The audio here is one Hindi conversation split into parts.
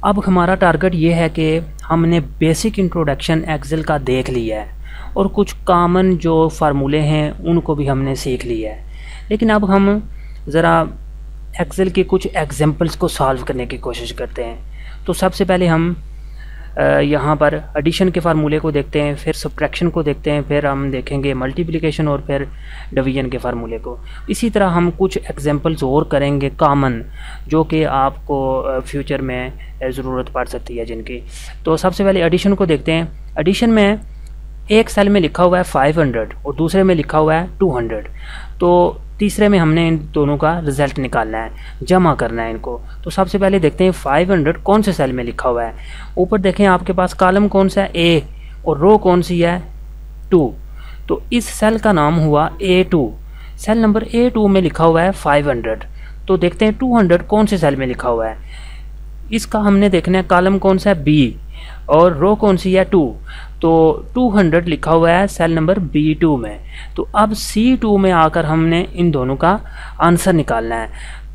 अब हमारा टारगेट ये है कि हमने बेसिक इंट्रोडक्शन एक्सेल का देख लिया है और कुछ कॉमन जो फार्मूले हैं उनको भी हमने सीख लिया है। लेकिन अब हम ज़रा एक्सेल के कुछ एग्जांपल्स को सॉल्व करने की कोशिश करते हैं। तो सबसे पहले हम यहाँ पर एडिशन के फार्मूले को देखते हैं, फिर सब्ट्रैक्शन को देखते हैं, फिर हम देखेंगे मल्टीप्लिकेशन और फिर डिवीजन के फार्मूले को। इसी तरह हम कुछ एग्जांपल्स और करेंगे कॉमन, जो कि आपको फ्यूचर में ज़रूरत पड़ सकती है जिनकी। तो सबसे पहले एडिशन को देखते हैं। एडिशन में एक सेल में लिखा हुआ है 500 और दूसरे में लिखा हुआ है 200। तो तीसरे में हमने इन दोनों का रिज़ल्ट निकालना है, जमा करना है इनको। तो सबसे पहले देखते हैं 500 कौन से सेल में लिखा हुआ है। ऊपर देखें आपके पास कॉलम कौन सा है, ए, और रो कौन सी है, 2। तो इस सेल का नाम हुआ A2। सेल नंबर A2 में लिखा हुआ है 500। तो देखते हैं 200 कौन से सेल में लिखा हुआ है। इसका हमने देखना है कॉलम कौन सा है, B, और रो कौन सी है, 2। तो 200 लिखा हुआ है सेल नंबर B2 में। तो अब C2 में आकर हमने इन दोनों का आंसर निकालना है।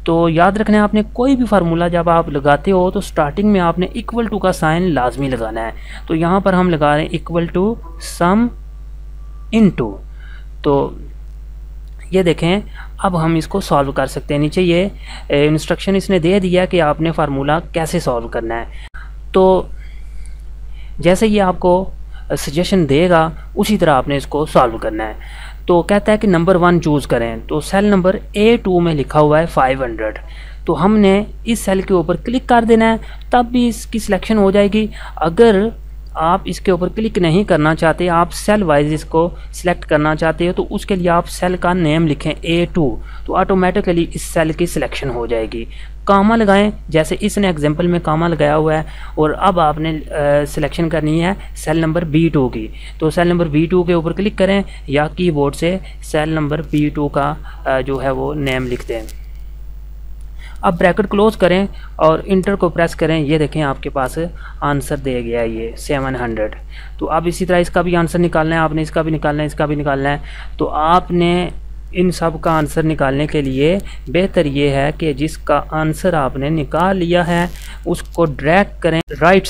तो याद रखना है, आपने कोई भी फार्मूला जब आप लगाते हो तो स्टार्टिंग में आपने इक्वल टू का साइन लाजमी लगाना है। तो यहाँ पर हम लगा रहे हैं इक्वल टू सम इनटू। तो ये देखें, अब हम इसको सॉल्व कर सकते हैं। नीचे ये इंस्ट्रक्शन इसने दे दिया कि आपने फार्मूला कैसे सॉल्व करना है। तो जैसे ये आपको सजेशन देगा उसी तरह आपने इसको सॉल्व करना है। तो कहता है कि नंबर 1 चूज़ करें। तो सेल नंबर A2 में लिखा हुआ है 500। तो हमने इस सेल के ऊपर क्लिक कर देना है, तब भी इसकी सिलेक्शन हो जाएगी। अगर आप इसके ऊपर क्लिक नहीं करना चाहते, आप सेल वाइज इसको सिलेक्ट करना चाहते हो, तो उसके लिए आप सेल का नेम लिखें A2, तो ऑटोमेटिकली इस सेल की सिलेक्शन हो जाएगी। कामा लगाएं, जैसे इसने एग्जांपल में कामा लगाया हुआ है। और अब आपने सिलेक्शन करनी है सेल नंबर B2 की। तो सेल नंबर B2 के ऊपर क्लिक करें या कीबोर्ड से सेल नंबर B2 का जो है वो नेम लिख दें। अब ब्रैकेट क्लोज करें और इंटर को प्रेस करें। ये देखें आपके पास आंसर दे गया है ये 700। तो अब इसी तरह इसका भी आंसर निकालना है, आपने इसका भी निकालना है, इसका भी निकालना है। तो आपने इन सब का आंसर निकालने के लिए बेहतर ये है कि जिसका आंसर आपने निकाल लिया है उसको ड्रैग करें राइट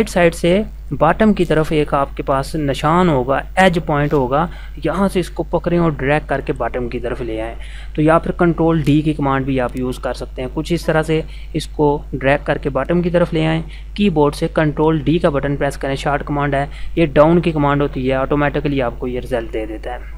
साइड से बॉटम की तरफ एक आपके पास निशान होगा, एज पॉइंट होगा, यहाँ से इसको पकड़ें और ड्रैग करके बॉटम की तरफ ले आएँ। तो या फिर कंट्रोल D की कमांड भी आप यूज़ कर सकते हैं। कुछ इस तरह से इसको ड्रैग करके बॉटम की तरफ ले आएँ। कीबोर्ड से कंट्रोल D का बटन प्रेस करें, शॉर्ट कमांड है, ये डाउन की कमांड होती है, ऑटोमेटिकली आपको ये रिजल्ट दे देता है।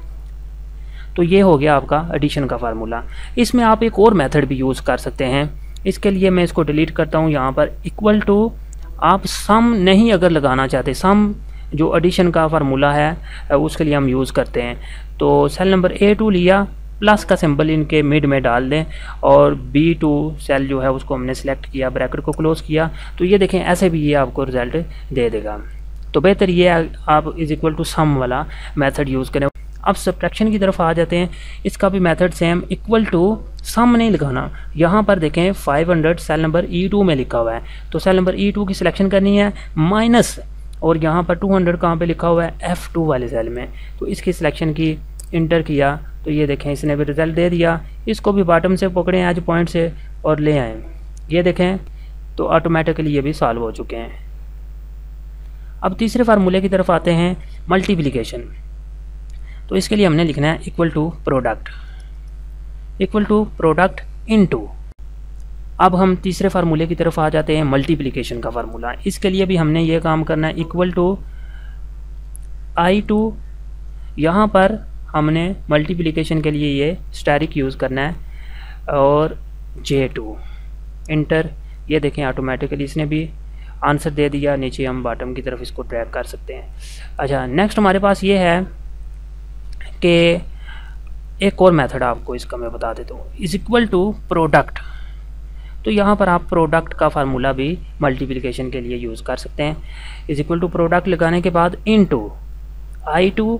तो ये हो गया आपका एडिशन का फार्मूला। इसमें आप एक और मेथड भी यूज़ कर सकते हैं। इसके लिए मैं इसको डिलीट करता हूँ। यहाँ पर इक्वल टू, आप सम नहीं अगर लगाना चाहते, सम जो एडिशन का फार्मूला है उसके लिए हम यूज़ करते हैं। तो सेल नंबर A2 लिया, प्लस का सिंबल इनके मिड में डाल दें और B2 सेल जो है उसको हमने सेलेक्ट किया, ब्रैकेट को क्लोज किया। तो ये देखें ऐसे भी ये आपको रिजल्ट दे देगा। तो बेहतर ये आप इज इक्वल टू सम वाला मेथड यूज़ करें। अब सब्ट्रैक्शन की तरफ आ जाते हैं। इसका भी method same, equal to some नहीं लगाना। यहाँ पर देखें 500 सेल नंबर E2 में लिखा हुआ है। तो सेल नंबर E2 की सिलेक्शन करनी है, माइनस, और यहाँ पर 200 कहाँ पे लिखा हुआ है, F2 वाले सेल में। तो इसकी सिलेक्शन की, इंटर किया, तो ये देखें इसने भी रिजल्ट दे दिया। इसको भी बॉटम से पकड़ें एज पॉइंट से और ले आएँ। ये देखें तो ऑटोमेटिकली ये भी सॉल्व हो चुके हैं। अब तीसरे फार्मूले की तरफ आते हैं, मल्टीप्लिकेशन। तो इसके लिए हमने लिखना है इक्वल टू प्रोडक्ट इनटू। अब हम तीसरे फार्मूले की तरफ आ जाते हैं, मल्टीप्लिकेशन का फार्मूला। इसके लिए भी हमने ये काम करना है, इक्वल टू I2। यहाँ पर हमने मल्टीप्लिकेशन के लिए ये स्टैरिक यूज़ करना है और J2 इंटर। ये देखें ऑटोमेटिकली इसने भी आंसर दे दिया। नीचे हम बॉटम की तरफ इसको ड्रैग कर सकते हैं। अच्छा, नेक्स्ट हमारे पास ये है कि एक और मेथड आपको इसका मैं बता देता हूँ, इज इक्वल टू प्रोडक्ट। तो यहाँ पर आप प्रोडक्ट का फार्मूला भी मल्टीप्लिकेशन के लिए यूज़ कर सकते हैं। इज इक्वल टू प्रोडक्ट लगाने के बाद इनटू I2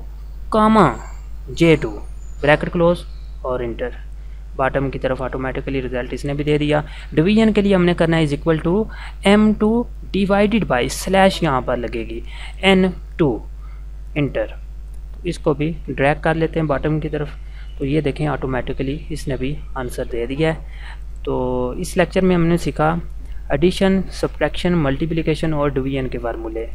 कामा J2, ब्रैकेट क्लोज और इंटर। बॉटम की तरफ ऑटोमेटिकली रिजल्ट इसने भी दे दिया। डिवीजन के लिए हमने करना है is equal to M2 divided by slash, यहाँ पर लगेगी N2 इंटर। इसको भी ड्रैग कर लेते हैं बॉटम की तरफ। तो ये देखें ऑटोमेटिकली इसने भी आंसर दे दिया है। तो इस लेक्चर में हमने सीखा एडिशन, सब्ट्रैक्शन, मल्टीप्लिकेशन और डिवीजन के फार्मूले।